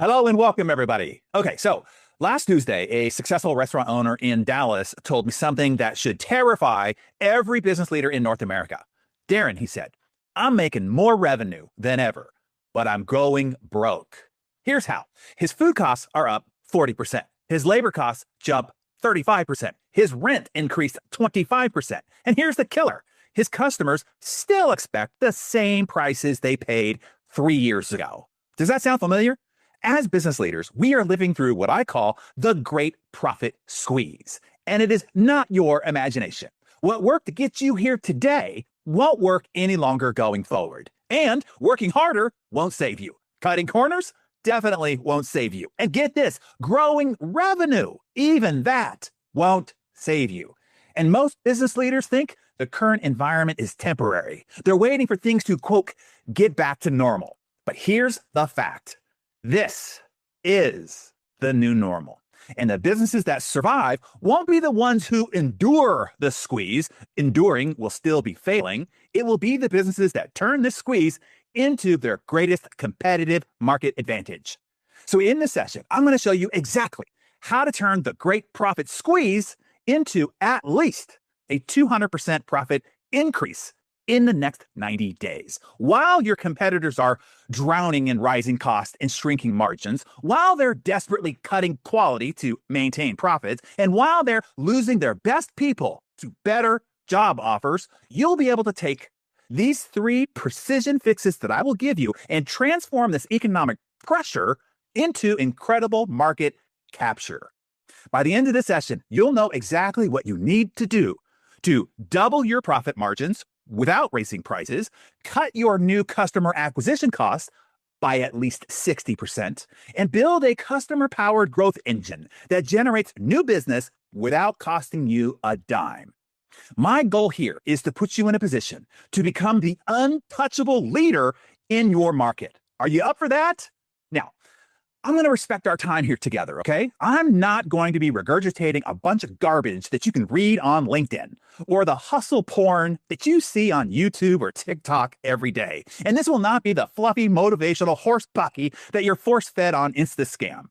Hello and welcome, everybody. Okay, so last Tuesday, a successful restaurant owner in Dallas told me something that should terrify every business leader in North America. Darren, he said, I'm making more revenue than ever, but I'm going broke. Here's how. His food costs are up 40%. His labor costs jump 35%. His rent increased 25%. And here's the killer. His customers still expect the same prices they paid 3 years ago. Does that sound familiar? As business leaders, we are living through what I call the Great Profit Squeeze, and it is not your imagination. What worked to get you here today won't work any longer going forward, and working harder won't save you. Cutting corners definitely won't save you. And get this, growing revenue, even that won't save you. And most business leaders think the current environment is temporary. They're waiting for things to, quote, get back to normal. But here's the fact. This is the new normal. And the businesses that survive won't be the ones who endure the squeeze. Enduring will still be failing. It will be the businesses that turn this squeeze into their greatest competitive market advantage. So in this session, I'm going to show you exactly how to turn the Great Profit Squeeze into at least a 200% profit increase in the next 90 days. While your competitors are drowning in rising costs and shrinking margins, while they're desperately cutting quality to maintain profits, and while they're losing their best people to better job offers, you'll be able to take these 3 precision fixes that I will give you and transform this economic pressure into incredible market capture. By the end of this session, you'll know exactly what you need to do to double your profit margins without raising prices, cut your new customer acquisition costs by at least 60%, and build a customer-powered growth engine that generates new business without costing you a dime. My goal here is to put you in a position to become the untouchable leader in your market. Are you up for that? Now, I'm going to respect our time here together, okay? I'm not going to be regurgitating a bunch of garbage that you can read on LinkedIn or the hustle porn that you see on YouTube or TikTok every day. And this will not be the fluffy motivational horse bucky that you're force-fed on InstaScam.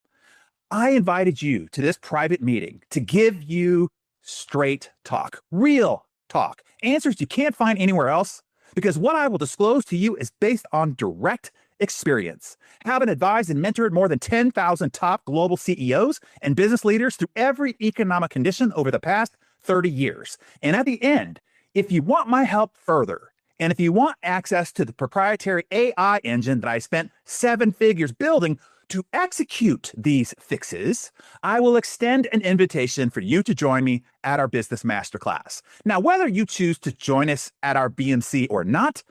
I invited you to this private meeting to give you straight talk, real talk, answers you can't find anywhere else, because what I will disclose to you is based on direct experience. Having advised and mentored more than 10,000 top global CEOs and business leaders through every economic condition over the past 30 years. And at the end, if you want my help further, and if you want access to the proprietary AI engine that I spent 7 figures building to execute these fixes, I will extend an invitation for you to join me at our business masterclass. Now, whether you choose to join us at our BMC or not,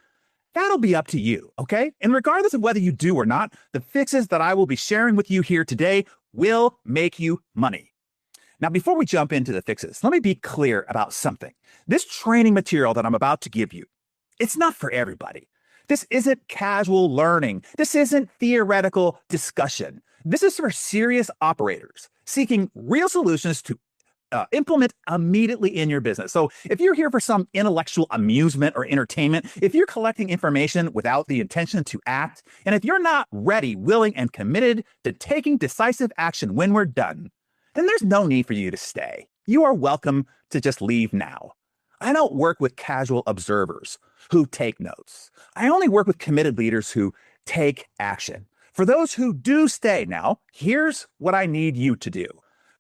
that'll be up to you, okay? And regardless of whether you do or not, the fixes that I will be sharing with you here today will make you money. Now, before we jump into the fixes, let me be clear about something. This training material that I'm about to give you, it's not for everybody. This isn't casual learning. This isn't theoretical discussion. This is for serious operators seeking real solutions to implement immediately in your business. So if you're here for some intellectual amusement or entertainment, if you're collecting information without the intention to act, and if you're not ready, willing, and committed to taking decisive action when we're done, then there's no need for you to stay. You are welcome to just leave now. I don't work with casual observers who take notes. I only work with committed leaders who take action. For those who do stay now, here's what I need you to do.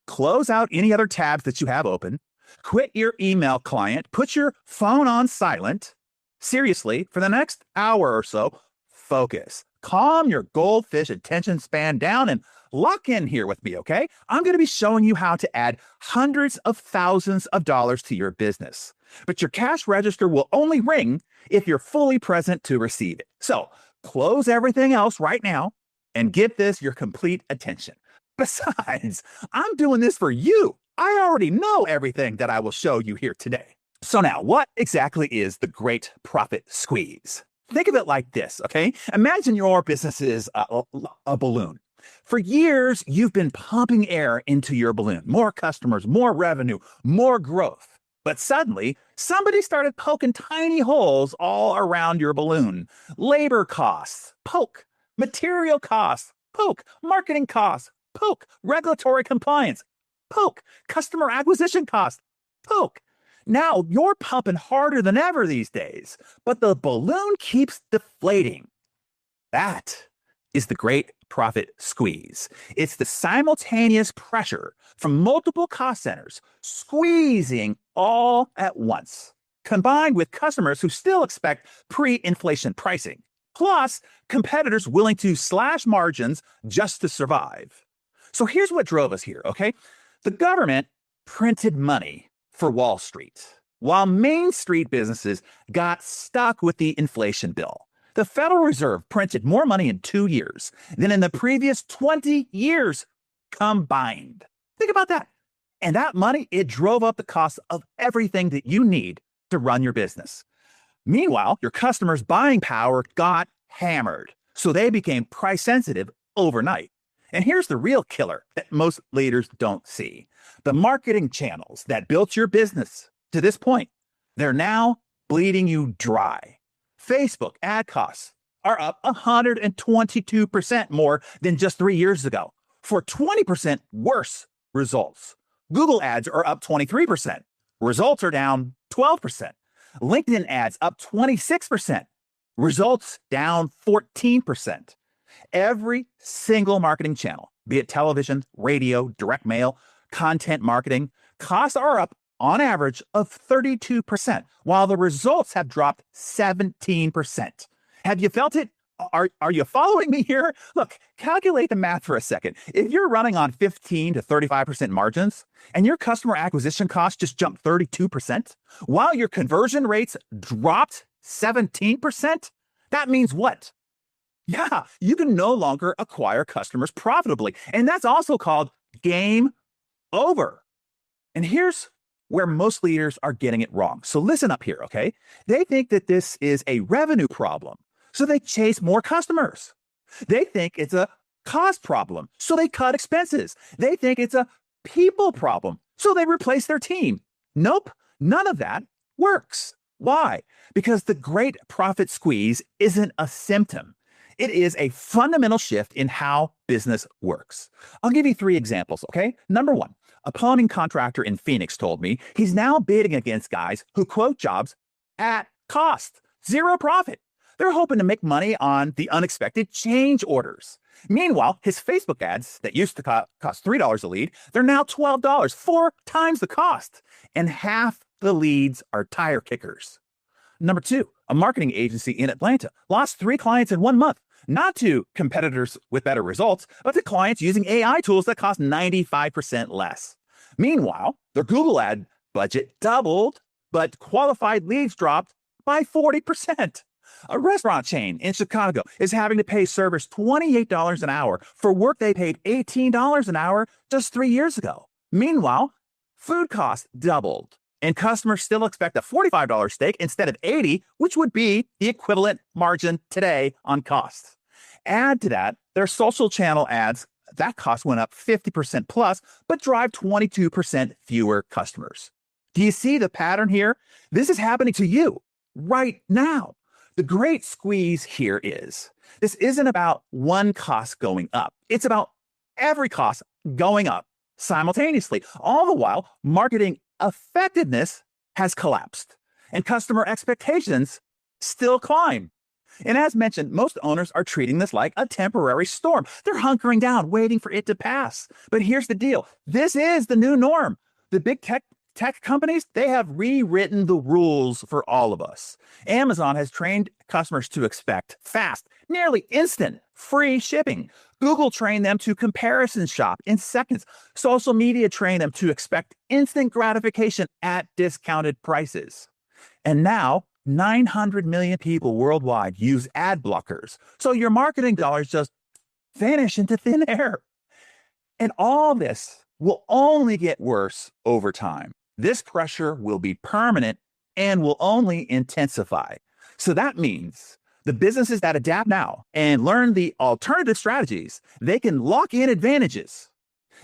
Close out any other tabs that you have open, quit your email client, put your phone on silent. Seriously, for the next hour or so, focus. Calm your goldfish attention span down and lock in here with me, okay? I'm going to be showing you how to add hundreds of thousands of dollars to your business. But your cash register will only ring if you're fully present to receive it. So close everything else right now and give this your complete attention. Besides, I'm doing this for you. I already know everything that I will show you here today. So now, what exactly is the Great Profit Squeeze? Think of it like this, okay? Imagine your business is a balloon. For years, you've been pumping air into your balloon. More customers, more revenue, more growth. But suddenly, somebody started poking tiny holes all around your balloon. Labor costs, poke. Material costs, poke, marketing costs, poke, regulatory compliance, poke, customer acquisition costs, poke. Now you're pumping harder than ever these days, but the balloon keeps deflating. That is the great profit squeeze. It's the simultaneous pressure from multiple cost centers squeezing all at once, combined with customers who still expect pre-inflation pricing, plus competitors willing to slash margins just to survive. So here's what drove us here, okay? The government printed money for Wall Street, while Main Street businesses got stuck with the inflation bill. The Federal Reserve printed more money in 2 years than in the previous 20 years combined. Think about that. And that money, it drove up the cost of everything that you need to run your business. Meanwhile, your customers' buying power got hammered, so they became price sensitive overnight. And here's the real killer that most leaders don't see. The marketing channels that built your business to this point, they're now bleeding you dry. Facebook ad costs are up 122% more than just 3 years ago for 20% worse results. Google ads are up 23%. Results are down 12%. LinkedIn ads up 26%. Results down 14%. Every single marketing channel, be it television, radio, direct mail, content marketing, costs are up on average of 32%, while the results have dropped 17%. Have you felt it? Are you following me here? Look, calculate the math for a second. If you're running on 15 to 35% margins and your customer acquisition costs just jumped 32%, while your conversion rates dropped 17%, that means what? Yeah, you can no longer acquire customers profitably. And that's also called game over. And here's where most leaders are getting it wrong. So listen up here, okay? They think that this is a revenue problem, so they chase more customers. They think it's a cost problem, so they cut expenses. They think it's a people problem, so they replace their team. Nope, none of that works. Why? Because the great profit squeeze isn't a symptom. It is a fundamental shift in how business works. I'll give you 3 examples, okay? Number 1, a plumbing contractor in Phoenix told me he's now bidding against guys who quote jobs at cost, zero profit. They're hoping to make money on the unexpected change orders. Meanwhile, his Facebook ads that used to cost $3 a lead, they're now $12, 4 times the cost. And half the leads are tire kickers. Number 2, a marketing agency in Atlanta lost 3 clients in 1 month, not to competitors with better results, but to clients using AI tools that cost 95% less. Meanwhile, their Google ad budget doubled, but qualified leads dropped by 40%. A restaurant chain in Chicago is having to pay servers $28 an hour for work they paid $18 an hour just 3 years ago. Meanwhile, food costs doubled, and customers still expect a $45 steak instead of $80, which would be the equivalent margin today on costs. Add to that their social channel ads, that cost went up 50% plus, but drive 22% fewer customers. Do you see the pattern here? This is happening to you right now. The great squeeze here is, this isn't about one cost going up. It's about every cost going up simultaneously. All the while, marketing effectiveness has collapsed and customer expectations still climb. And as mentioned, most owners are treating this like a temporary storm. They're hunkering down, waiting for it to pass. But here's the deal. This is the new norm. The big tech companies, they have rewritten the rules for all of us. Amazon has trained customers to expect fast, nearly instant, free shipping. Google trained them to comparison shop in seconds. Social media trained them to expect instant gratification at discounted prices. And now, 900 million people worldwide use ad blockers. So your marketing dollars just vanish into thin air. And all this will only get worse over time. This pressure will be permanent and will only intensify. So that means the businesses that adapt now and learn the alternative strategies, they can lock in advantages,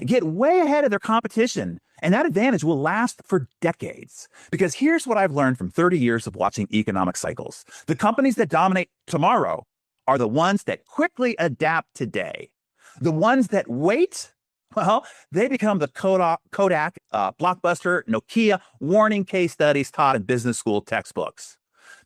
get way ahead of their competition, and that advantage will last for decades. Because here's what I've learned from 30 years of watching economic cycles. The companies that dominate tomorrow are the ones that quickly adapt today. The ones that wait, well, they become the Kodak, Blockbuster, Nokia warning case studies taught in business school textbooks.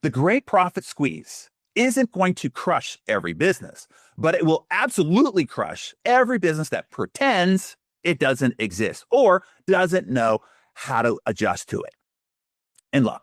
The Great Profit Squeeze isn't going to crush every business, but it will absolutely crush every business that pretends it doesn't exist or doesn't know how to adjust to it. And look,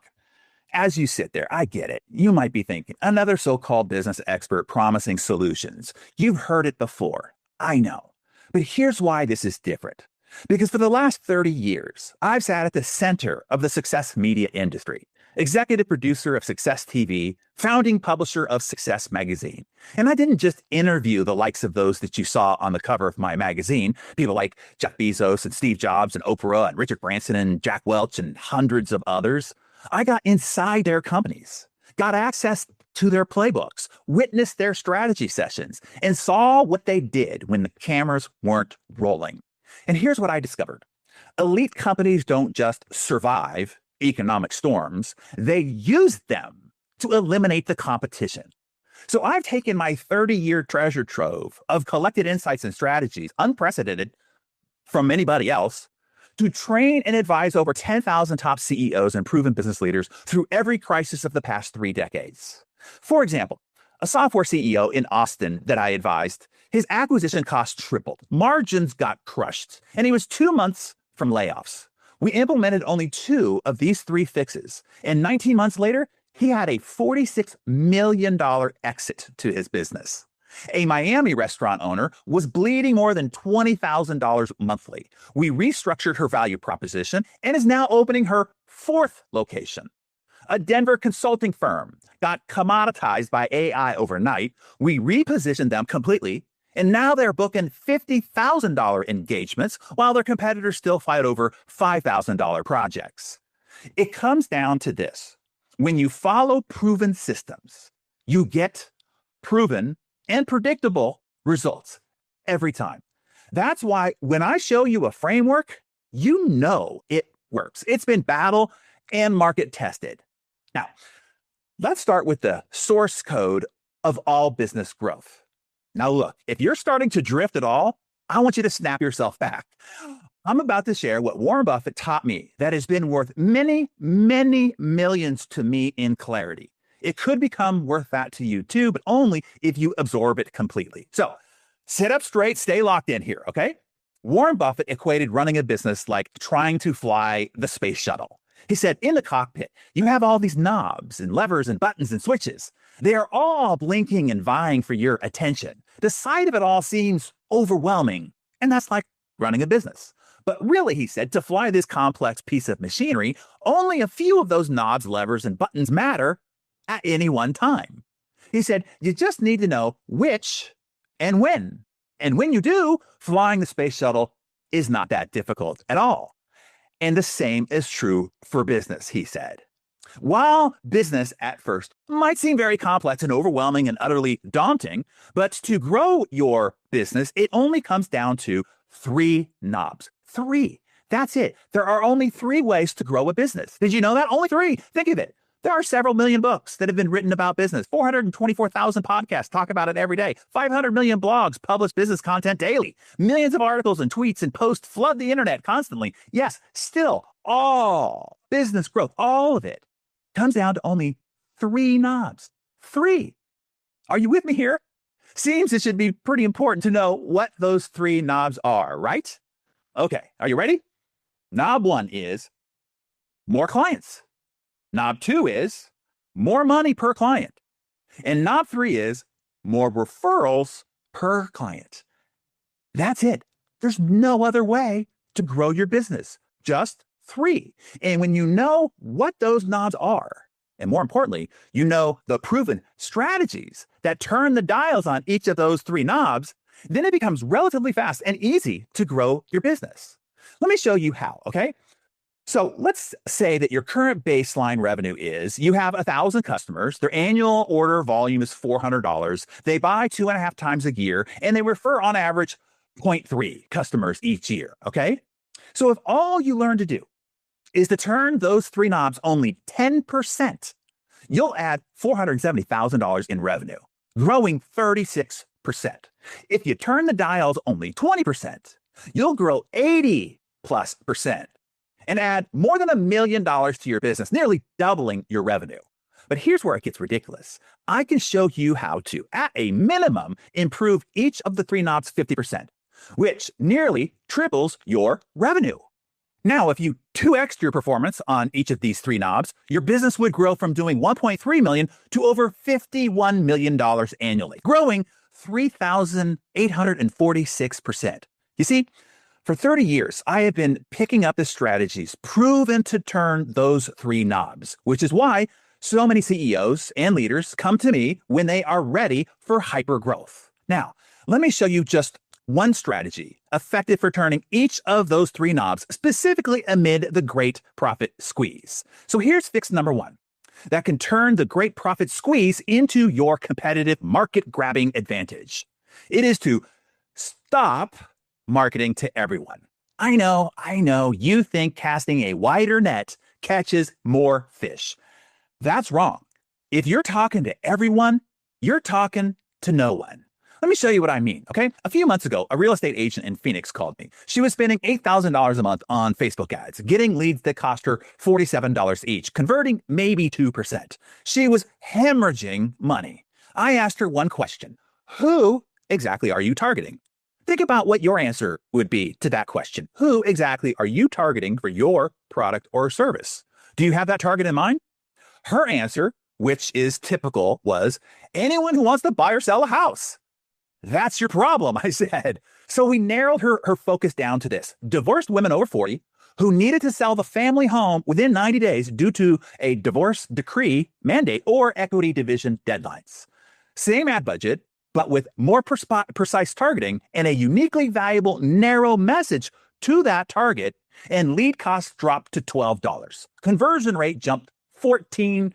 as you sit there, I get it. You might be thinking, another so-called business expert promising solutions. You've heard it before. I know. But here's why this is different. Because for the last 30 years, I've sat at the center of the success media industry, executive producer of Success TV, founding publisher of Success Magazine. And I didn't just interview the likes of those that you saw on the cover of my magazine, people like Jeff Bezos and Steve Jobs and Oprah and Richard Branson and Jack Welch and hundreds of others. I got inside their companies, got access to their playbooks, witnessed their strategy sessions, and saw what they did when the cameras weren't rolling. And here's what I discovered. Elite companies don't just survive economic storms, they use them to eliminate the competition. So I've taken my 30-year treasure trove of collected insights and strategies, unprecedented from anybody else, to train and advise over 10,000 top CEOs and proven business leaders through every crisis of the past 3 decades. For example, a software CEO in Austin that I advised, his acquisition cost tripled, margins got crushed, and he was 2 months from layoffs. We implemented only 2 of these 3 fixes, and 19 months later, he had a $46 million exit to his business. A Miami restaurant owner was bleeding more than $20,000 monthly. We restructured her value proposition and is now opening her 4th location. A Denver consulting firm got commoditized by AI overnight. We repositioned them completely, and now they're booking $50,000 engagements while their competitors still fight over $5,000 projects. It comes down to this. When you follow proven systems, you get proven and predictable results every time. That's why when I show you a framework, you know it works. It's been battle and market tested. Now, let's start with the source code of all business growth. Now, look, if you're starting to drift at all, I want you to snap yourself back. I'm about to share what Warren Buffett taught me that has been worth many, many millions to me in clarity. It could become worth that to you too, but only if you absorb it completely. So sit up straight, stay locked in here, okay? Warren Buffett equated running a business like trying to fly the space shuttle. He said, in the cockpit, you have all these knobs and levers and buttons and switches. They are all blinking and vying for your attention. The sight of it all seems overwhelming, and that's like running a business. But really, he said, to fly this complex piece of machinery, only a few of those knobs, levers, and buttons matter at any one time. He said, you just need to know which and when. And when you do, flying the space shuttle is not that difficult at all. And the same is true for business, he said. While business at first might seem very complex and overwhelming and utterly daunting, but to grow your business, it only comes down to 3 knobs. 3. That's it. There are only 3 ways to grow a business. Did you know that? Only 3. Think of it. There are several million books that have been written about business. 424,000 podcasts talk about it every day. 500 million blogs publish business content daily. Millions of articles and tweets and posts flood the internet constantly. Yes, still, all business growth, all of it, comes down to only 3 knobs. 3. Are you with me here? Seems it should be pretty important to know what those 3 knobs are, right? Okay, are you ready? Knob 1 is more clients. Knob 2 is more money per client. And knob 3 is more referrals per client. That's it. There's no other way to grow your business. Just 3. And when you know what those knobs are, and more importantly, you know the proven strategies that turn the dials on each of those 3 knobs, then it becomes relatively fast and easy to grow your business. Let me show you how, okay? So let's say that your current baseline revenue is you have 1,000 customers. Their annual order volume is $400. They buy 2.5 times a year, and they refer on average 0.3 customers each year. Okay. So if all you learn to do is to turn those 3 knobs only 10%, you'll add $470,000 in revenue, growing 36%. If you turn the dials only 20%, you'll grow 80+% and add more than $1 million to your business, nearly doubling your revenue. But here's where it gets ridiculous. I can show you how to, at a minimum, improve each of the 3 knobs 50%, which nearly triples your revenue. Now, if you 2x your performance on each of these 3 knobs, your business would grow from doing $1.3 million to over $51 million annually, growing 3,846%. You see, for 30 years, I have been picking up the strategies proven to turn those 3 knobs, which is why so many CEOs and leaders come to me when they are ready for hypergrowth. Now, let me show you just one strategy effective for turning each of those 3 knobs, specifically amid the Great Profit Squeeze. So here's fix number 1 that can turn the Great Profit Squeeze into your competitive market-grabbing advantage. It is to stop marketing to everyone. I know, you think casting a wider net catches more fish. That's wrong. If you're talking to everyone, you're talking to no one. Let me show you what I mean, okay? A few months ago, a real estate agent in Phoenix called me. She was spending $8,000 a month on Facebook ads, getting leads that cost her $47 each, converting maybe 2%. She was hemorrhaging money. I asked her one question. Who exactly are you targeting? Think about what your answer would be to that question. Who exactly are you targeting for your product or service? Do you have that target in mind? Her answer, which is typical, was anyone who wants to buy or sell a house. That's your problem, I said. So we narrowed her focus down to this. Divorced women over 40 who needed to sell the family home within 90 days due to a divorce decree mandate or equity division deadlines. Same ad budget, but with more precise targeting and a uniquely valuable narrow message to that target, and lead costs dropped to $12. Conversion rate jumped 14%,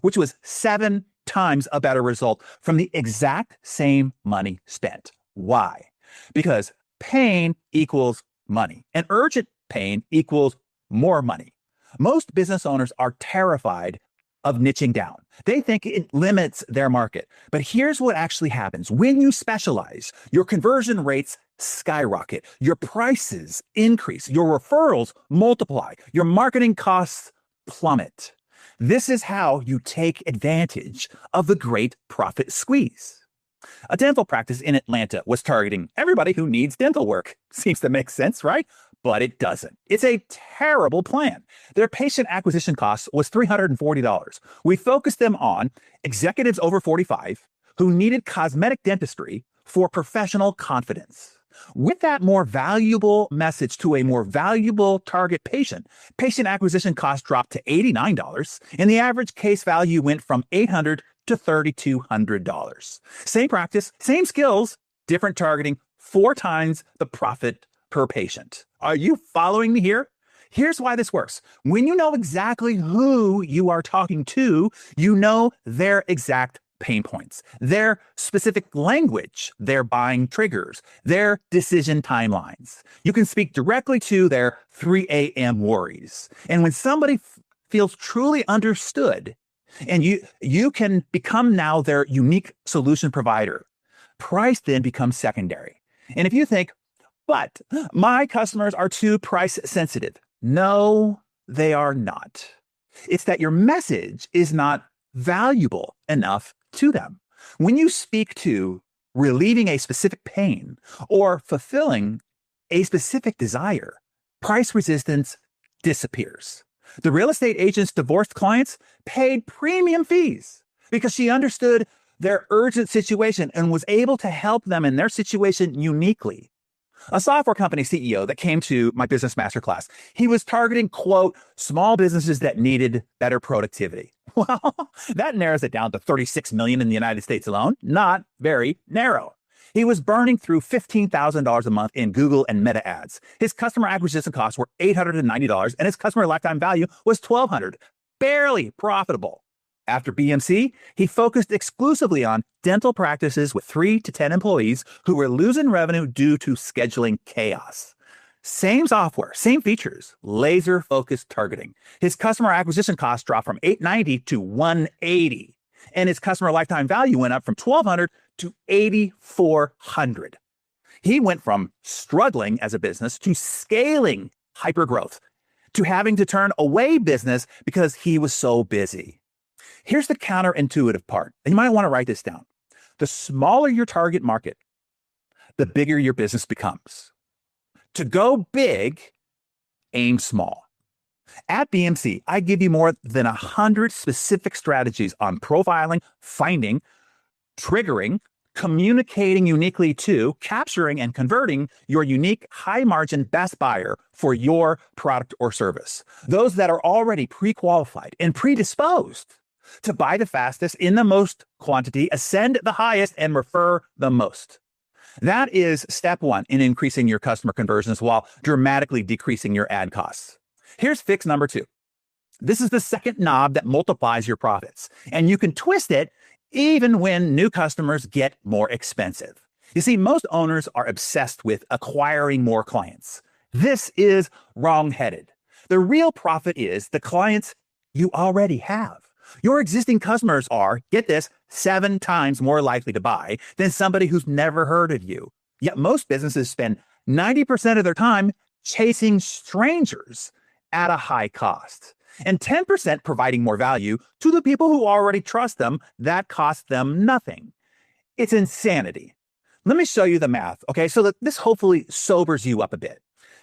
which was 7 times a better result from the exact same money spent. Why? Because pain equals money, and urgent pain equals more money. Most business owners are terrified of niching down. They think it limits their market. But here's what actually happens. When you specialize, your conversion rates skyrocket, your prices increase, your referrals multiply, your marketing costs plummet. This is how you take advantage of the Great Profit Squeeze. A dental practice in Atlanta was targeting everybody who needs dental work. Seems to make sense, right? But it doesn't. It's a terrible plan. Their patient acquisition cost was $340. We focused them on executives over 45 who needed cosmetic dentistry for professional confidence. With that more valuable message to a more valuable target patient acquisition cost dropped to $89, and the average case value went from $800 to $3,200. Same practice, same skills, different targeting, 4 times the profit per patient. Are you following me here? Here's why this works. When you know exactly who you are talking to, you know their exact pain points, their specific language, their buying triggers, their decision timelines. You can speak directly to their 3 a.m. worries. And when somebody feels truly understood, and you can become now their unique solution provider, price then becomes secondary. And if you think, but my customers are too price sensitive. No, they are not. It's that your message is not valuable enough to them. When you speak to relieving a specific pain or fulfilling a specific desire, price resistance disappears. The real estate agent's divorced clients paid premium fees because she understood their urgent situation and was able to help them in their situation uniquely. A software company CEO that came to my business masterclass, he was targeting, quote, small businesses that needed better productivity. Well, that narrows it down to 36 million in the United States alone. Not very narrow. He was burning through $15,000 a month in Google and Meta ads. His customer acquisition costs were $890, and his customer lifetime value was $1,200. Barely profitable. After BMC, he focused exclusively on dental practices with 3 to 10 employees who were losing revenue due to scheduling chaos. Same software, same features, laser-focused targeting. His customer acquisition cost dropped from $890 to $180, and his customer lifetime value went up from $1,200 to 8,400. He went from struggling as a business to scaling hypergrowth to having to turn away business because he was so busy. Here's the counterintuitive part. And you might want to write this down. The smaller your target market, the bigger your business becomes. To go big, aim small. At BMC, I give you more than 100 specific strategies on profiling, finding, triggering, communicating uniquely to, capturing, and converting your unique high-margin best buyer for your product or service. Those that are already pre-qualified and predisposed to buy the fastest in the most quantity, ascend the highest, and refer the most. That is step one in increasing your customer conversions while dramatically decreasing your ad costs. Here's fix number two. This is the second knob that multiplies your profits, and you can twist it even when new customers get more expensive. You see, most owners are obsessed with acquiring more clients. This is wrong-headed. The real profit is the clients you already have. Your existing customers are, get this, 7 times more likely to buy than somebody who's never heard of you. Yet most businesses spend 90% of their time chasing strangers at a high cost, and 10% providing more value to the people who already trust them that costs them nothing. It's insanity. Let me show you the math, okay, so that this hopefully sobers you up a bit.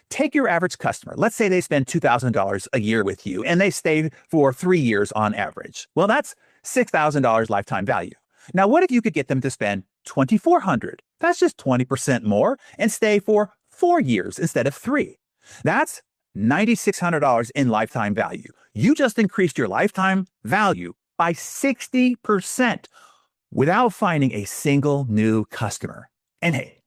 Take your average customer. Let's say they spend $2,000 a year with you and they stay for 3 years on average. Well, that's $6,000 lifetime value. Now, what if you could get them to spend $2,400? That's just 20% more and stay for 4 years instead of 3. That's $9,600 in lifetime value. You just increased your lifetime value by 60% without finding a single new customer. And hey,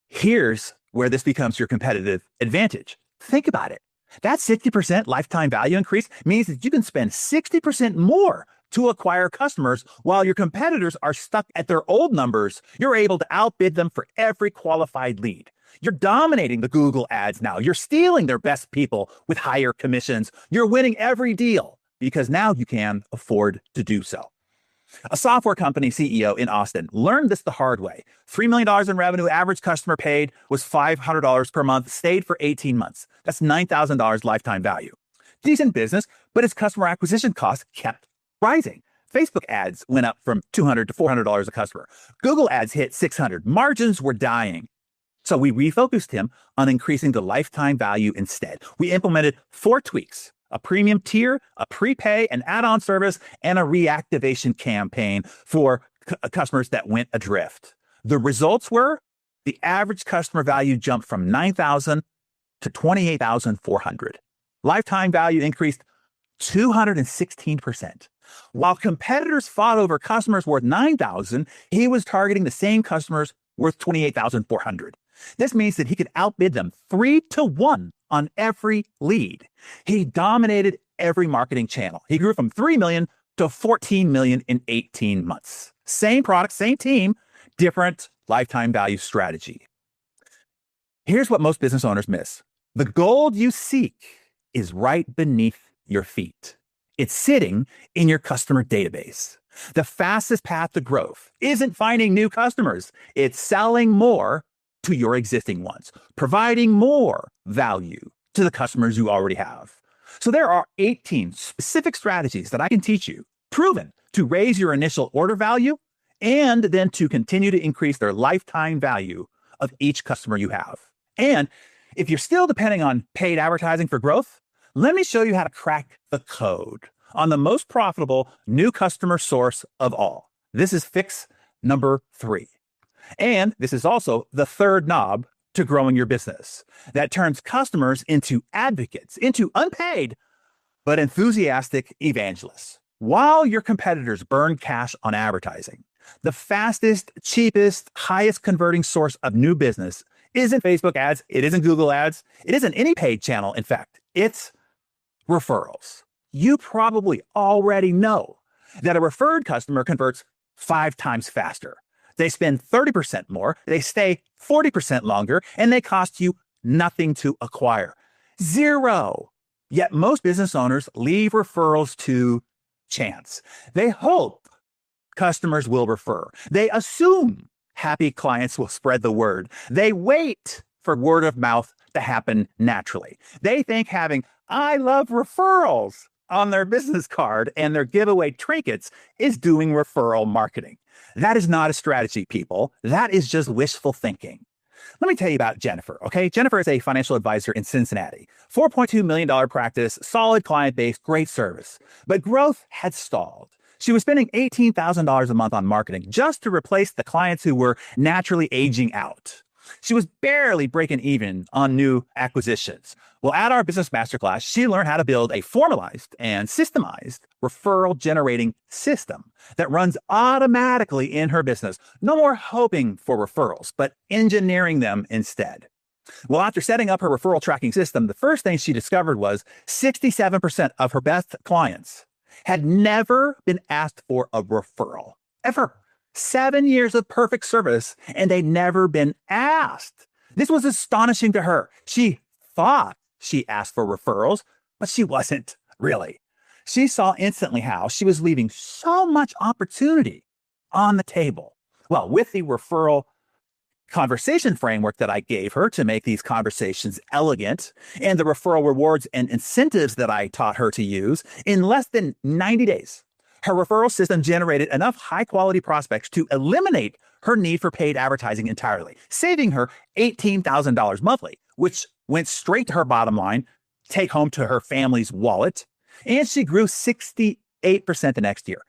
here's where this becomes your competitive advantage. Think about it. That 60% lifetime value increase means that you can spend 60% more to acquire customers while your competitors are stuck at their old numbers. You're able to outbid them for every qualified lead. You're dominating the Google ads now. You're stealing their best people with higher commissions. You're winning every deal because now you can afford to do so. A software company CEO in Austin learned this the hard way. $3 million in revenue, average customer paid was $500 per month, stayed for 18 months. That's $9,000 lifetime value. Decent business, but its customer acquisition costs kept rising. Facebook ads went up from $200 to $400 a customer. Google ads hit $600. Margins were dying. So we refocused him on increasing the lifetime value instead. We implemented 4 tweaks: a premium tier, a prepay, an add-on service, and a reactivation campaign for customers that went adrift. The results were the average customer value jumped from $9,000 to $28,400. Lifetime value increased 216%. While competitors fought over customers worth $9,000, he was targeting the same customers worth $28,400. This means that he could outbid them 3-to-1 on every lead. He dominated every marketing channel. He grew from 3 million to 14 million in 18 months. Same product, same team, different lifetime value strategy. Here's what most business owners miss. The gold you seek is right beneath your feet. It's sitting in your customer database. The fastest path to growth isn't finding new customers. It's selling more to your existing ones, providing more value to the customers you already have. So there are 18 specific strategies that I can teach you, proven to raise your initial order value and then to continue to increase their lifetime value of each customer you have. And if you're still depending on paid advertising for growth, let me show you how to crack the code on the most profitable new customer source of all. This is fix number 3. And this is also the third knob to growing your business that turns customers into advocates, into unpaid but enthusiastic evangelists. While your competitors burn cash on advertising, the fastest, cheapest, highest converting source of new business isn't Facebook ads, it isn't Google ads, it isn't any paid channel. In fact, it's referrals. You probably already know that a referred customer converts 5 times faster. They spend 30% more, they stay 40% longer, and they cost you nothing to acquire. 0. Yet most business owners leave referrals to chance. They hope customers will refer. They assume happy clients will spread the word. They wait for word of mouth to happen naturally. They think having "I love referrals" on their business card and their giveaway trinkets is doing referral marketing. That is not a strategy, people. That is just wishful thinking. Let me tell you about Jennifer, okay? Jennifer is a financial advisor in Cincinnati. $4.2 million practice, solid client base, great service. But growth had stalled. She was spending $18,000 a month on marketing just to replace the clients who were naturally aging out. She was barely breaking even on new acquisitions. Well, at our business masterclass, she learned how to build a formalized and systemized referral generating system that runs automatically in her business. No more hoping for referrals, but engineering them instead. Well, after setting up her referral tracking system, the first thing she discovered was 67% of her best clients had never been asked for a referral, ever. 7 years of perfect service, and they'd never been asked. This was astonishing to her. She thought she asked for referrals, but she wasn't really. She saw instantly how she was leaving so much opportunity on the table. Well, with the referral conversation framework that I gave her to make these conversations elegant, and the referral rewards and incentives that I taught her to use, in less than 90 days, her referral system generated enough high-quality prospects to eliminate her need for paid advertising entirely, saving her $18,000 monthly, which went straight to her bottom line, take home to her family's wallet, and she grew 68% the next year.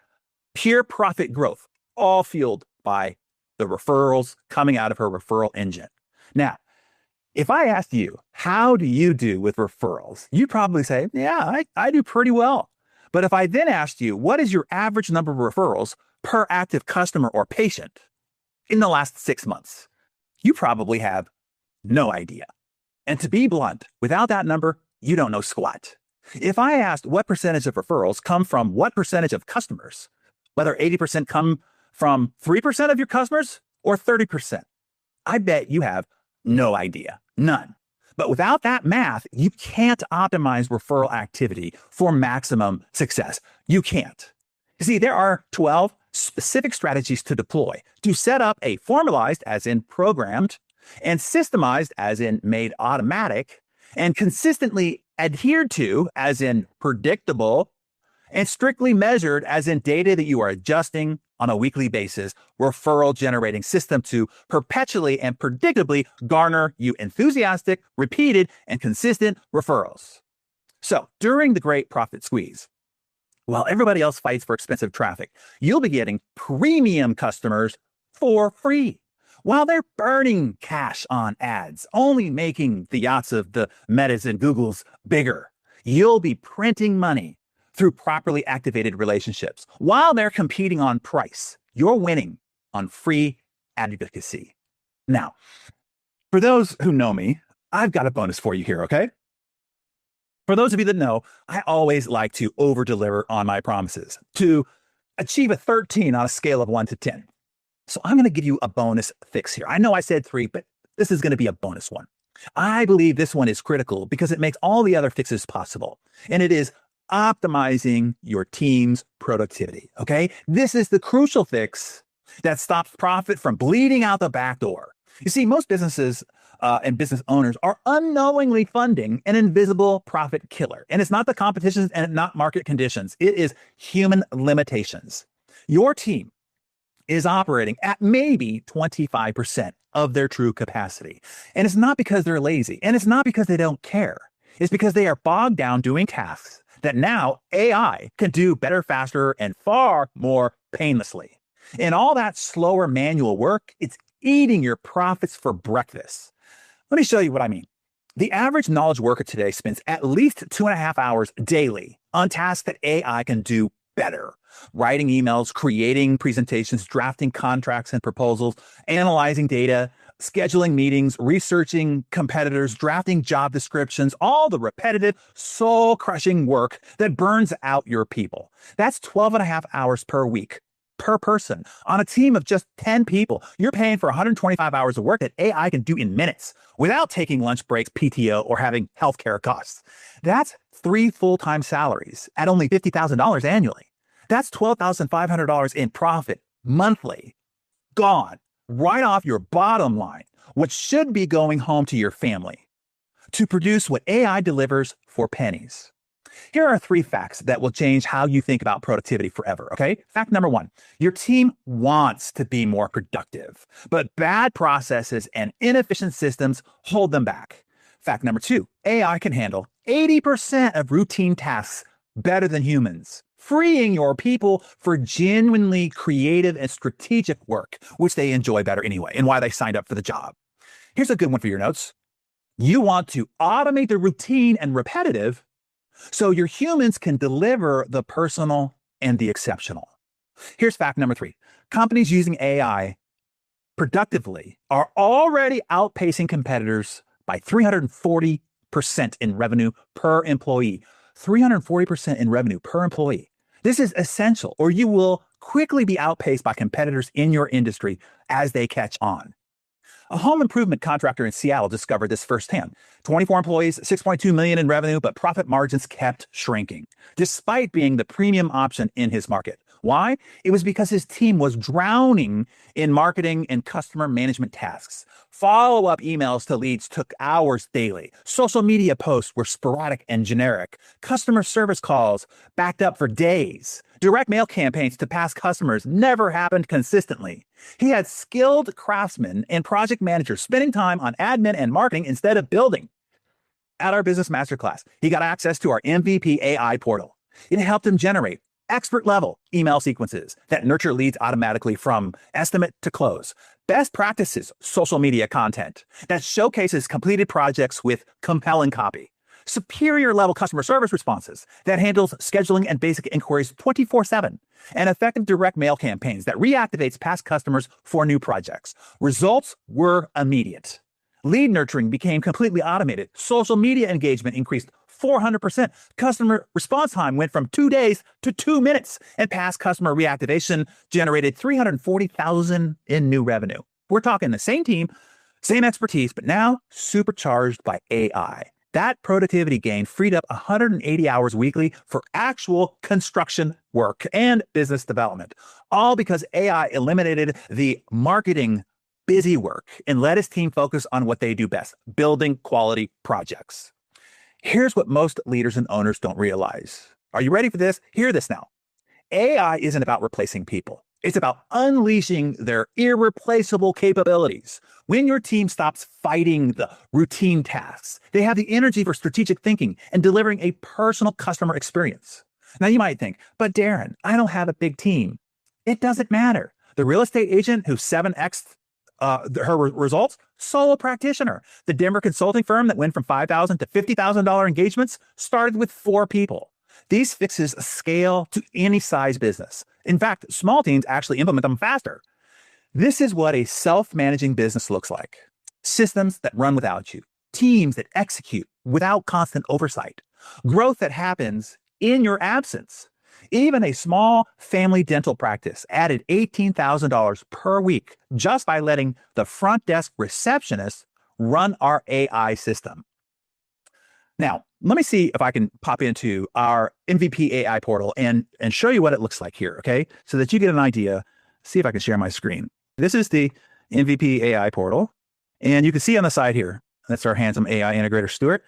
Pure profit growth, all fueled by the referrals coming out of her referral engine. Now, if I asked you, how do you do with referrals? You'd probably say, yeah, I do pretty well. But if I then asked you, what is your average number of referrals per active customer or patient in the last 6 months? You probably have no idea. And to be blunt, without that number, you don't know squat. If I asked what percentage of referrals come from what percentage of customers, whether 80% come from 3% of your customers or 30%, I bet you have no idea, none. But without that math, you can't optimize referral activity for maximum success. You can't. You see, there are 12 specific strategies to deploy to set up a formalized, as in programmed, and systemized, as in made automatic, and consistently adhered to, as in predictable, and strictly measured, as in data that you are adjusting on a weekly basis, referral generating system to perpetually and predictably garner you enthusiastic, repeated, and consistent referrals. So during the Great Profit Squeeze, while everybody else fights for expensive traffic, you'll be getting premium customers for free while they're burning cash on ads, only making the yachts of the Metas and Googles bigger. You'll be printing money through properly activated relationships. While they're competing on price, you're winning on free advocacy. Now, for those who know me, I've got a bonus for you here, okay? For those of you that know, I always like to over-deliver on my promises, to achieve a 13 on a scale of 1 to 10. So I'm going to give you a bonus fix here. I know I said 3, but this is going to be a bonus one. I believe this one is critical because it makes all the other fixes possible, and it is optimizing your team's productivity, okay? This is the crucial fix that stops profit from bleeding out the back door. You see, most businesses and business owners are unknowingly funding an invisible profit killer. And it's not the competitions and not market conditions. It is human limitations. Your team is operating at maybe 25% of their true capacity. And it's not because they're lazy, and it's not because they don't care. It's because they are bogged down doing tasks that now AI can do better, faster, and far more painlessly. And all that slower manual work, it's eating your profits for breakfast. Let me show you what I mean. The average knowledge worker today spends at least 2.5 hours daily on tasks that AI can do better. Writing emails, creating presentations, drafting contracts and proposals, analyzing data, scheduling meetings, researching competitors, drafting job descriptions, all the repetitive, soul-crushing work that burns out your people. That's 12.5 hours per week, per person. On a team of just 10 people, you're paying for 125 hours of work that AI can do in minutes without taking lunch breaks, PTO, or having healthcare costs. That's 3 full-time salaries at only $50,000 annually. That's $12,500 in profit monthly, gone right off your bottom line, what should be going home to your family to produce what AI delivers for pennies. Here are 3 facts that will change how you think about productivity forever, okay? Fact number 1, your team wants to be more productive, but bad processes and inefficient systems hold them back. Fact number 2, AI can handle 80% of routine tasks better than humans, freeing your people for genuinely creative and strategic work, which they enjoy better anyway, and why they signed up for the job. Here's a good one for your notes. You want to automate the routine and repetitive so your humans can deliver the personal and the exceptional. Here's fact number 3. Companies using AI productively are already outpacing competitors by 340% in revenue per employee. 340% in revenue per employee. This is essential, or you will quickly be outpaced by competitors in your industry as they catch on. A home improvement contractor in Seattle discovered this firsthand. 24 employees, $6.2 million in revenue, but profit margins kept shrinking, despite being the premium option in his market. Why? It was because his team was drowning in marketing and customer management tasks. Follow-up emails to leads took hours daily. Social media posts were sporadic and generic. Customer service calls backed up for days. Direct mail campaigns to past customers never happened consistently. He had skilled craftsmen and project managers spending time on admin and marketing instead of building. At our business masterclass, he got access to our MVP AI portal. It helped him generate expert level email sequences that nurture leads automatically from estimate to close. Best practices social media content that showcases completed projects with compelling copy. Superior level customer service responses that handles scheduling and basic inquiries 24/7. And effective direct mail campaigns that reactivates past customers for new projects. Results were immediate. Lead nurturing became completely automated. Social media engagement increased 400%. Customer response time went from 2 days to 2 minutes, and past customer reactivation generated $340,000 in new revenue. We're talking the same team, same expertise, but now supercharged by AI. That productivity gain freed up 180 hours weekly for actual construction work and business development, all because AI eliminated the marketing busy work and let his team focus on what they do best, building quality projects. Here's what most leaders and owners don't realize. Are you ready for this? Hear this now. AI isn't about replacing people. It's about unleashing their irreplaceable capabilities. When your team stops fighting the routine tasks, they have the energy for strategic thinking and delivering a personal customer experience. Now you might think, but Darren, I don't have a big team. It doesn't matter. The real estate agent who 7x'd her results, solo practitioner. The Denver consulting firm that went from $5,000 to $50,000 engagements started with 4 people. These fixes scale to any size business. In fact, small teams actually implement them faster. This is what a self-managing business looks like. Systems that run without you. Teams that execute without constant oversight. Growth that happens in your absence. Even a small family dental practice added $18,000 per week just by letting the front desk receptionist run our AI system. Now, let me see if I can pop into our MVP AI portal and show you what it looks like here, okay? So that you get an idea. See if I can share my screen. This is the MVP AI portal. And you can see on the side here, that's our handsome AI integrator, Stuart.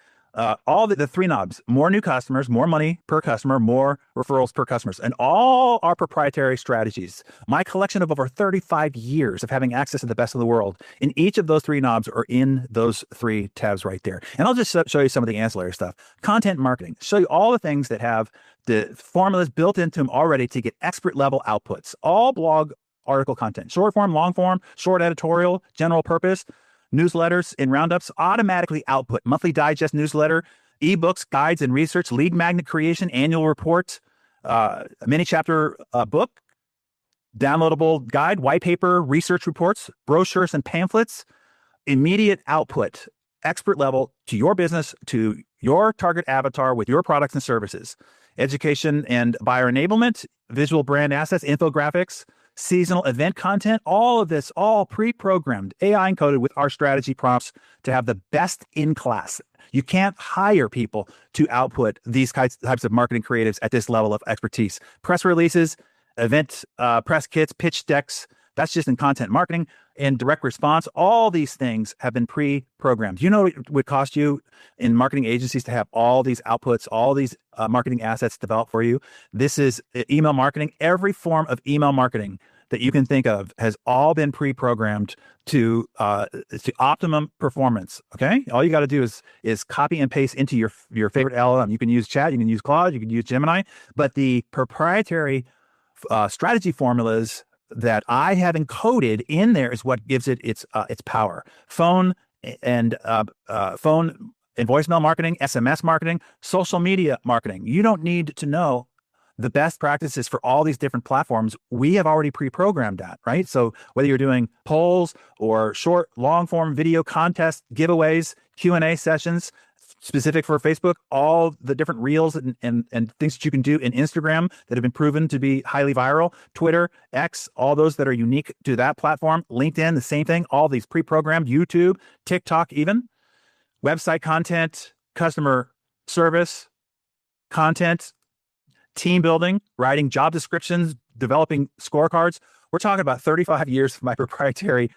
All the 3 knobs, more new customers, more money per customer, more referrals per customers, and all our proprietary strategies. My collection of over 35 years of having access to the best of the world. In each of those 3 knobs are in those 3 tabs right there. And I'll just show you some of the ancillary stuff. Content marketing, show you all the things that have the formulas built into them already to get expert level outputs. All blog article content, short form, long form, short editorial, general purpose, newsletters and roundups automatically output monthly digest newsletter, ebooks, guides and research, lead magnet creation, annual report, mini chapter book, downloadable guide, white paper, research reports, brochures and pamphlets, immediate output, expert level to your business, to your target avatar with your products and services, education and buyer enablement, visual brand assets, infographics, seasonal event content, all of this, all pre-programmed, AI encoded with our strategy prompts to have the best in class. You can't hire people to output these types of marketing creatives at this level of expertise. Press releases, event press kits, pitch decks, that's just in content marketing. And direct response, all these things have been pre-programmed. You know what it would cost you in marketing agencies to have all these outputs, all these marketing assets developed for you? This is email marketing. Every form of email marketing that you can think of has all been pre-programmed to optimum performance. Okay, all you got to do is copy and paste into your favorite LLM. You can use Chat, you can use Claude, you can use Gemini, but the proprietary strategy formulas that I have encoded in there is what gives it its power. Phone and voicemail marketing, SMS marketing, social media marketing. You don't need to know the best practices for all these different platforms. We have already pre-programmed that, right? So whether you're doing polls or short, long form video contests, giveaways, Q&A sessions, specific for Facebook, all the different reels and things that you can do in Instagram that have been proven to be highly viral, Twitter, X, all those that are unique to that platform, LinkedIn, the same thing, all these pre-programmed, YouTube, TikTok even, website content, customer service content, team building, writing job descriptions, developing scorecards. We're talking about 35 years of my proprietary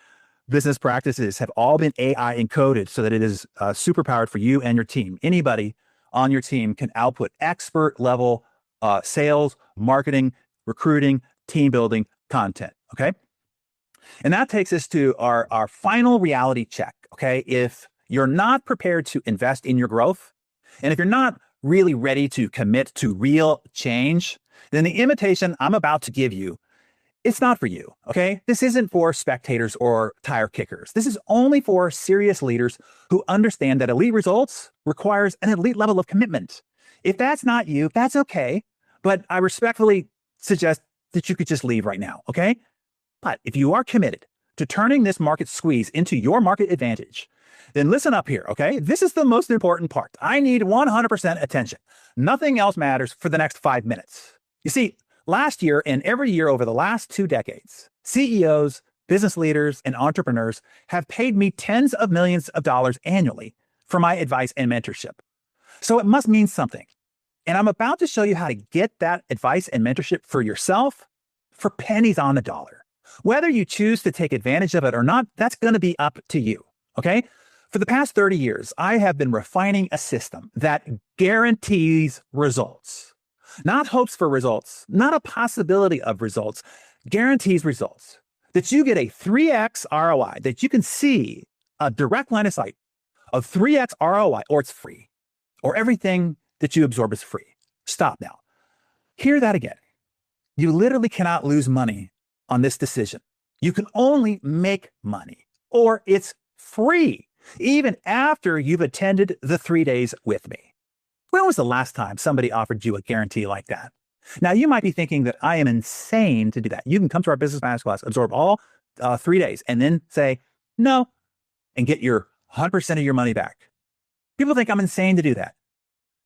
business practices have all been AI encoded so that it is super powered for you and your team. Anybody on your team can output expert level sales, marketing, recruiting, team building content. Okay. And that takes us to our final reality check. Okay. If you're not prepared to invest in your growth, and if you're not really ready to commit to real change, then the invitation I'm about to give you, it's not for you, okay? This isn't for spectators or tire kickers. This is only for serious leaders who understand that elite results requires an elite level of commitment. If that's not you, that's okay, but I respectfully suggest that you could just leave right now, okay? But if you are committed to turning this market squeeze into your market advantage, then listen up here, okay? This is the most important part. I need 100% attention. Nothing else matters for the next 5 minutes. You see, last year and every year over the last 2 decades, CEOs, business leaders, and entrepreneurs have paid me tens of millions of dollars annually for my advice and mentorship. So it must mean something. And I'm about to show you how to get that advice and mentorship for yourself for pennies on the dollar. Whether you choose to take advantage of it or not, that's going to be up to you, okay? For the past 30 years, I have been refining a system that guarantees results. Not hopes for results, not a possibility of results, guarantees results. That you get a 3x ROI, that you can see a direct line of sight of 3x ROI, or it's free, or everything that you absorb is free. Stop now. Hear that again. You literally cannot lose money on this decision. You can only make money, or it's free, even after you've attended the 3 days with me. When was the last time somebody offered you a guarantee like that? Now, you might be thinking that I am insane to do that. You can come to our business masterclass, absorb all 3 days, and then say no and get your 100% of your money back. People think I'm insane to do that.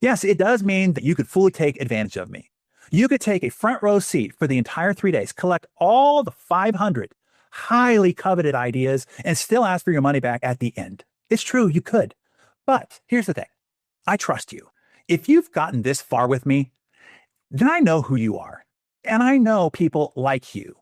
Yes, it does mean that you could fully take advantage of me. You could take a front row seat for the entire 3 days, collect all the 500 highly coveted ideas, and still ask for your money back at the end. It's true, you could. But here's the thing. I trust you. If you've gotten this far with me, then I know who you are. And I know people like you.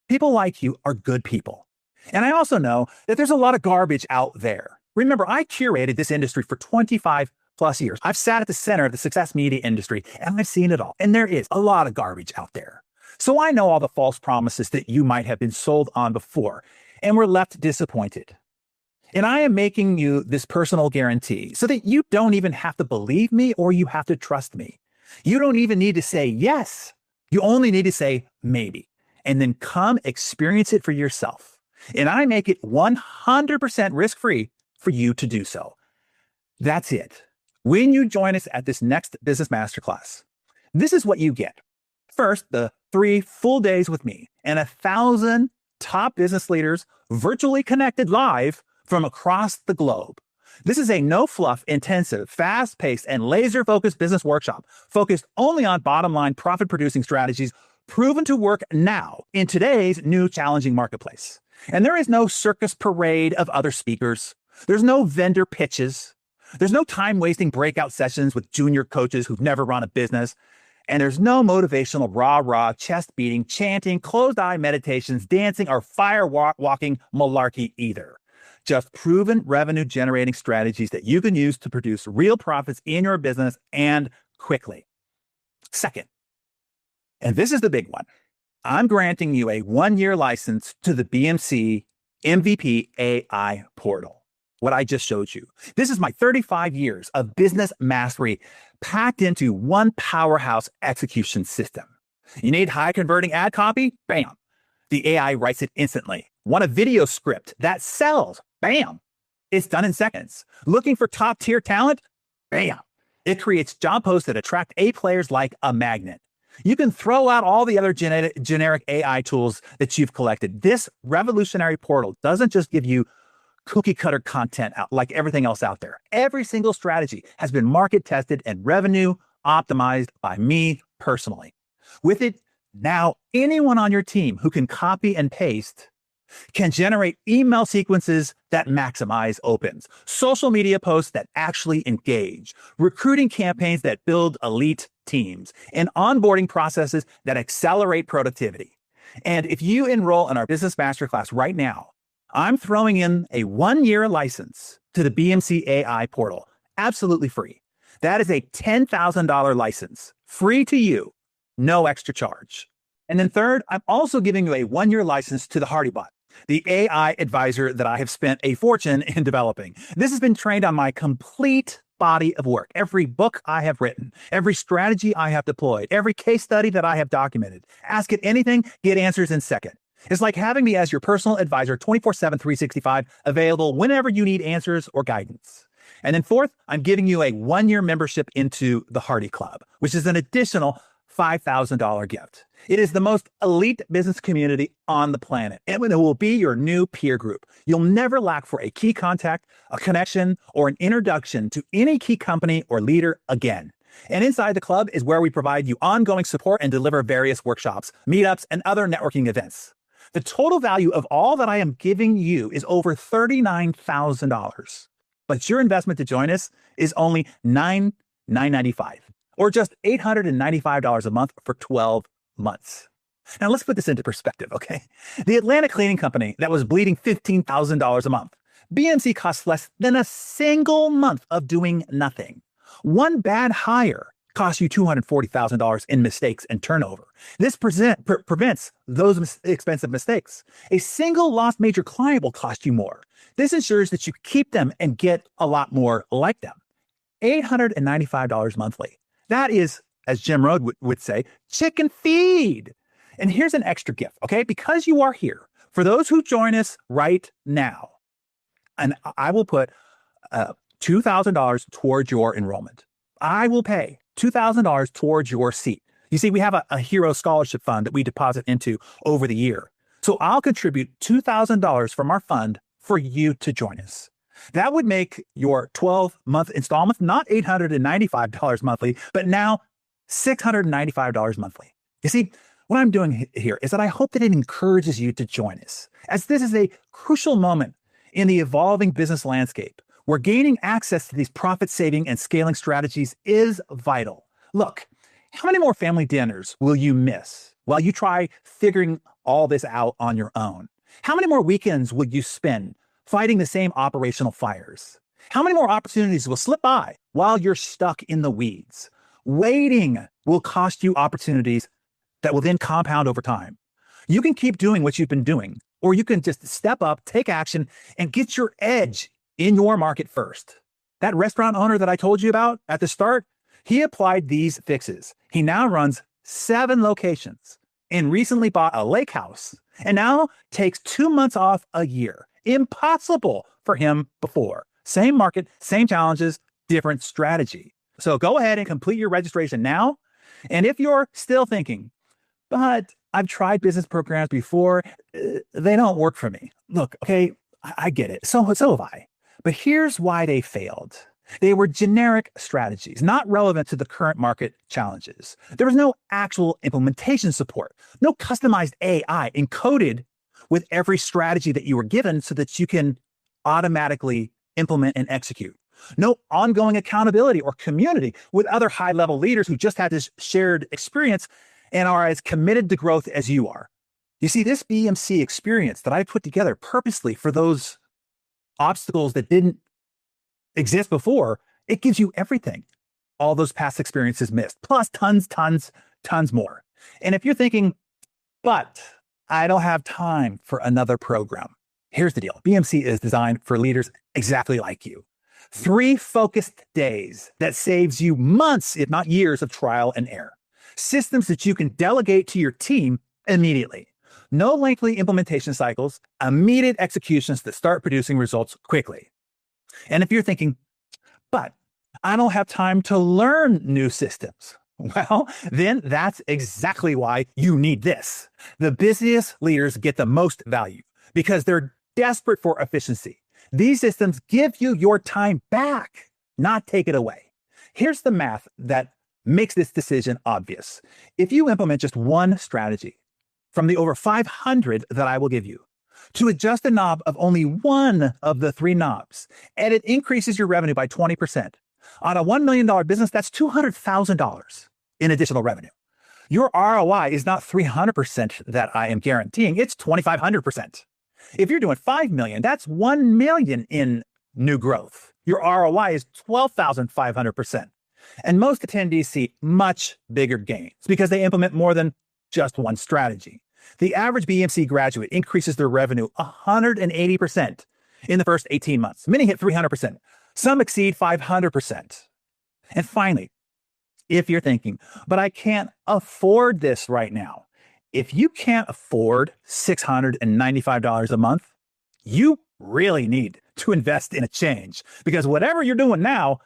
People like you are good people. And I also know that there's a lot of garbage out there. Remember, I curated this industry for 25 plus years. I've sat at the center of the success media industry, and I've seen it all. And there is a lot of garbage out there. So I know all the false promises that you might have been sold on before, and were left disappointed. And I am making you this personal guarantee so that you don't even have to believe me or you have to trust me. You don't even need to say yes. You only need to say maybe, and then come experience it for yourself. And I make it 100% risk-free for you to do so. That's it. When you join us at this next business masterclass, this is what you get. First, the 3 full days with me and 1,000 top business leaders virtually connected live from across the globe. This is a no-fluff, intensive, fast-paced, and laser-focused business workshop focused only on bottom-line profit-producing strategies proven to work now in today's new challenging marketplace. And there is no circus parade of other speakers. There's no vendor pitches. There's no time-wasting breakout sessions with junior coaches who've never run a business. And there's no motivational rah-rah, chest-beating, chanting, closed-eye meditations, dancing, or fire-walking malarkey either. Just proven revenue-generating strategies that you can use to produce real profits in your business and quickly. Second, and this is the big one, I'm granting you a 1-year license to the BMC MVP AI portal. What I just showed you. This is my 35 years of business mastery packed into one powerhouse execution system. You need high converting ad copy? Bam. The AI writes it instantly. Want a video script that sells? Bam. It's done in seconds. Looking for top tier talent? Bam. It creates job posts that attract A players like a magnet. You can throw out all the other generic AI tools that you've collected. This revolutionary portal doesn't just give you cookie cutter content out like everything else out there. Every single strategy has been market tested and revenue optimized by me personally. With it, now anyone on your team who can copy and paste can generate email sequences that maximize opens, social media posts that actually engage, recruiting campaigns that build elite teams, and onboarding processes that accelerate productivity. And if you enroll in our Business Masterclass right now, I'm throwing in a 1-year license to the BMC AI portal, absolutely free. That is a $10,000 license, free to you, no extra charge. And then third, I'm also giving you a 1-year license to the HardyBot, the AI advisor that I have spent a fortune in developing. This has been trained on my complete body of work, every book I have written, every strategy I have deployed, every case study that I have documented. Ask it anything, get answers in seconds. It's like having me as your personal advisor 24/7, 365, available whenever you need answers or guidance. And then fourth, I'm giving you a 1-year membership into the Hardy Club, which is an additional $5,000 gift. It is the most elite business community on the planet, and it will be your new peer group. You'll never lack for a key contact, a connection, or an introduction to any key company or leader again. And inside the club is where we provide you ongoing support and deliver various workshops, meetups, and other networking events. The total value of all that I am giving you is over $39,000. But your investment to join us is only $995, or just $895 a month for 12 months. Now let's put this into perspective, okay? The Atlanta cleaning company that was bleeding $15,000 a month, BMC costs less than a single month of doing nothing. One bad hire costs you $240,000 in mistakes and turnover. This prevents those expensive mistakes. A single lost major client will cost you more. This ensures that you keep them and get a lot more like them. $895 monthly. That is, as Jim Rohn would say, chicken feed. And here's an extra gift, okay? Because you are here, for those who join us right now, and I will put $2,000 towards your enrollment. I will pay $2,000 towards your seat. You see, we have a hero scholarship fund that we deposit into over the year. So I'll contribute $2,000 from our fund for you to join us. That would make your 12-month installment not $895 monthly, but now $695 monthly. You see, what I'm doing here is that I hope that it encourages you to join us, as this is a crucial moment in the evolving business landscape where gaining access to these profit-saving and scaling strategies is vital. Look, how many more family dinners will you miss while you try figuring all this out on your own? How many more weekends will you spend fighting the same operational fires? How many more opportunities will slip by while you're stuck in the weeds? Waiting will cost you opportunities that will then compound over time. You can keep doing what you've been doing, or you can just step up, take action, and get your edge in your market first. That restaurant owner that I told you about at the start, he applied these fixes. He now runs 7 locations and recently bought a lake house and now takes 2 months off a year. Impossible for him before. Same market, same challenges, different strategy. So go ahead and complete your registration now. And if you're still thinking, but I've tried business programs before, they don't work for me. Look, okay, I get it. So have I. But here's why they failed. They were generic strategies, not relevant to the current market challenges. There was no actual implementation support, no customized AI encoded with every strategy that you were given so that you can automatically implement and execute. No ongoing accountability or community with other high-level leaders who just had this shared experience and are as committed to growth as you are. You see, this BMC experience that I put together purposely for those obstacles that didn't exist before, it gives you everything all those past experiences missed, plus tons more. And if you're thinking, but I don't have time for another program, here's the deal. BMC is designed for leaders exactly like you. 3 focused days that saves you months, if not years, of trial and error. Systems that you can delegate to your team immediately. No lengthy implementation cycles, immediate executions that start producing results quickly. And if you're thinking, but I don't have time to learn new systems, well, then that's exactly why you need this. The busiest leaders get the most value because they're desperate for efficiency. These systems give you your time back, not take it away. Here's the math that makes this decision obvious. If you implement just one strategy from the over 500 that I will give you, to adjust a knob of only one of the 3 knobs, and it increases your revenue by 20%. On a $1 million business, that's $200,000 in additional revenue. Your ROI is not 300% that I am guaranteeing, it's 2,500%. If you're doing 5 million, that's 1 million in new growth. Your ROI is 12,500%. And most attendees see much bigger gains because they implement more than just one strategy. The average BMC graduate increases their revenue 180% in the first 18 months. Many hit 300%. Some exceed 500%. And finally, if you're thinking, but I can't afford this right now. If you can't afford $695 a month, you really need to invest in a change because whatever you're doing now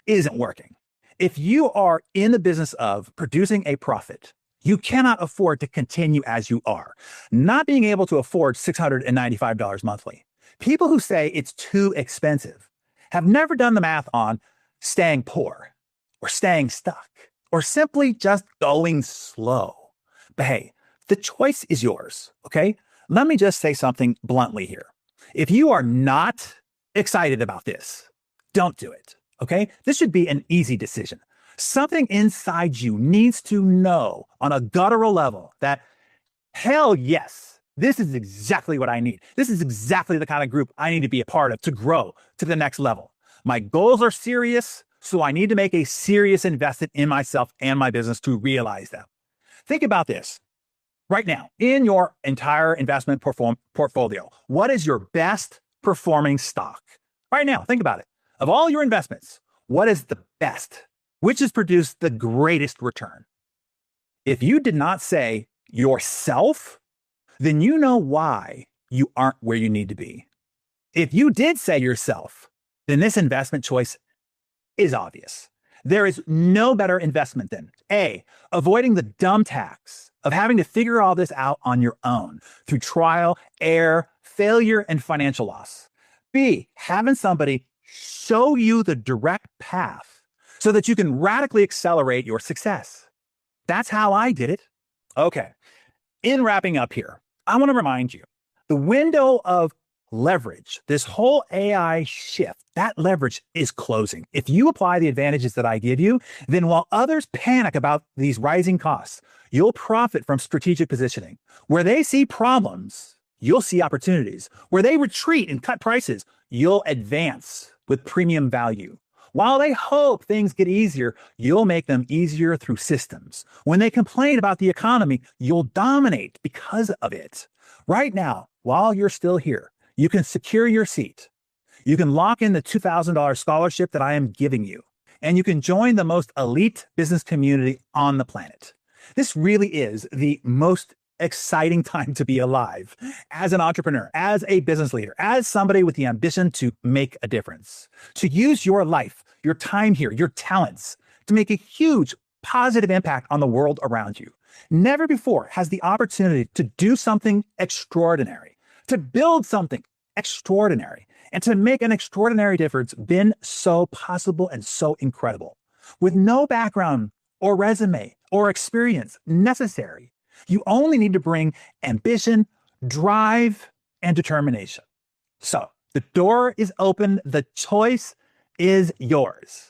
isn't working. If you are in the business of producing a profit, you cannot afford to continue as you are. Not being able to afford $695 monthly. People who say it's too expensive have never done the math on staying poor or staying stuck or simply just going slow. But hey, the choice is yours, okay? Let me just say something bluntly here. If you are not excited about this, don't do it, okay? This should be an easy decision. Something inside you needs to know on a guttural level that, hell yes, this is exactly what I need. This is exactly the kind of group I need to be a part of to grow to the next level. My goals are serious, so I need to make a serious investment in myself and my business to realize them. Think about this. Right now, in your entire investment portfolio, what is your best performing stock? Right now, think about it. Of all your investments, what is the best? Which has produced the greatest return? If you did not say yourself, then you know why you aren't where you need to be. If you did say yourself, then this investment choice is obvious. There is no better investment than A, avoiding the dumb tax of having to figure all this out on your own through trial, error, failure, and financial loss. B, having somebody show you the direct path so that you can radically accelerate your success. That's how I did it. Okay, in wrapping up here, I want to remind you, the window of leverage, this whole AI shift, that leverage is closing. If you apply the advantages that I give you, then while others panic about these rising costs, you'll profit from strategic positioning. Where they see problems, you'll see opportunities. Where they retreat and cut prices, you'll advance with premium value. While they hope things get easier, you'll make them easier through systems. When they complain about the economy, you'll dominate because of it. Right now, while you're still here, you can secure your seat. You can lock in the $2,000 scholarship that I am giving you, and you can join the most elite business community on the planet. This really is the most exciting time to be alive as an entrepreneur, as a business leader, as somebody with the ambition to make a difference, to use your life, your time here, your talents to make a huge positive impact on the world around you. Never before has the opportunity to do something extraordinary, to build something extraordinary. And to make an extraordinary difference been so possible and so incredible. With no background or resume or experience necessary, you only need to bring ambition, drive, and determination. So the door is open. The choice is yours.